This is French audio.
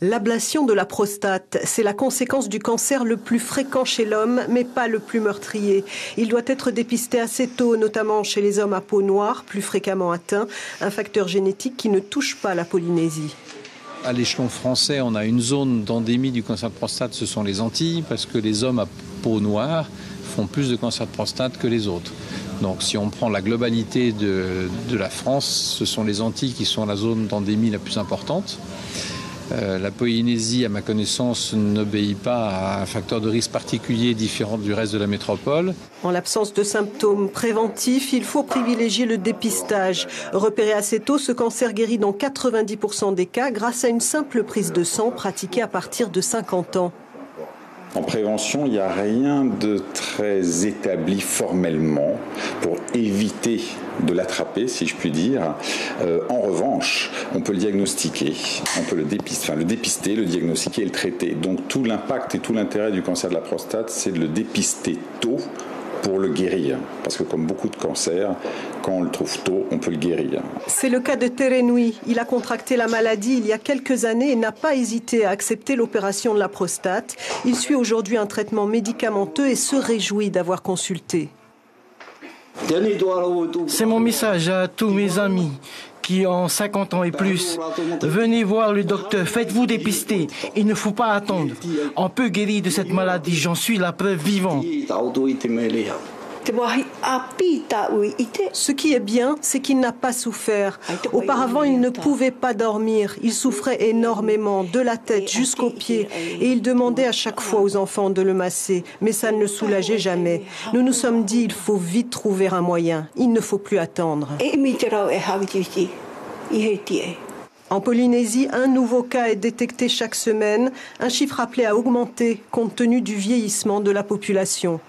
L'ablation de la prostate, c'est la conséquence du cancer le plus fréquent chez l'homme, mais pas le plus meurtrier. Il doit être dépisté assez tôt, notamment chez les hommes à peau noire, plus fréquemment atteints, un facteur génétique qui ne touche pas la Polynésie. À l'échelon français, on a une zone d'endémie du cancer de prostate, ce sont les Antilles, parce que les hommes à peau noire font plus de cancer de prostate que les autres. Donc si on prend la globalité de la France, ce sont les Antilles qui sont la zone d'endémie la plus importante. La Polynésie, à ma connaissance, n'obéit pas à un facteur de risque particulier différent du reste de la métropole. En l'absence de symptômes préventifs, il faut privilégier le dépistage. Repéré assez tôt, ce cancer guérit dans 90% des cas grâce à une simple prise de sang pratiquée à partir de 50 ans. En prévention, il n'y a rien de très établi formellement pour éviter de l'attraper, si je puis dire. En revanche, on peut le diagnostiquer, on peut le dépister, le diagnostiquer et le traiter. Donc tout l'impact et tout l'intérêt du cancer de la prostate, c'est de le dépister tôt pour le guérir. Parce que comme beaucoup de cancers, quand on le trouve tôt, on peut le guérir. C'est le cas de Terenui. Il a contracté la maladie il y a quelques années et n'a pas hésité à accepter l'opération de la prostate. Il suit aujourd'hui un traitement médicamenteux et se réjouit d'avoir consulté. C'est mon message à tous mes amis qui ont 50 ans et plus. Venez voir le docteur, faites-vous dépister. Il ne faut pas attendre. On peut guérir de cette maladie, j'en suis la preuve vivante. Ce qui est bien, c'est qu'il n'a pas souffert. Auparavant, il ne pouvait pas dormir. Il souffrait énormément, de la tête jusqu'aux pieds. Et il demandait à chaque fois aux enfants de le masser. Mais ça ne le soulageait jamais. Nous nous sommes dit, il faut vite trouver un moyen. Il ne faut plus attendre. En Polynésie, un nouveau cas est détecté chaque semaine. Un chiffre appelé à augmenter compte tenu du vieillissement de la population.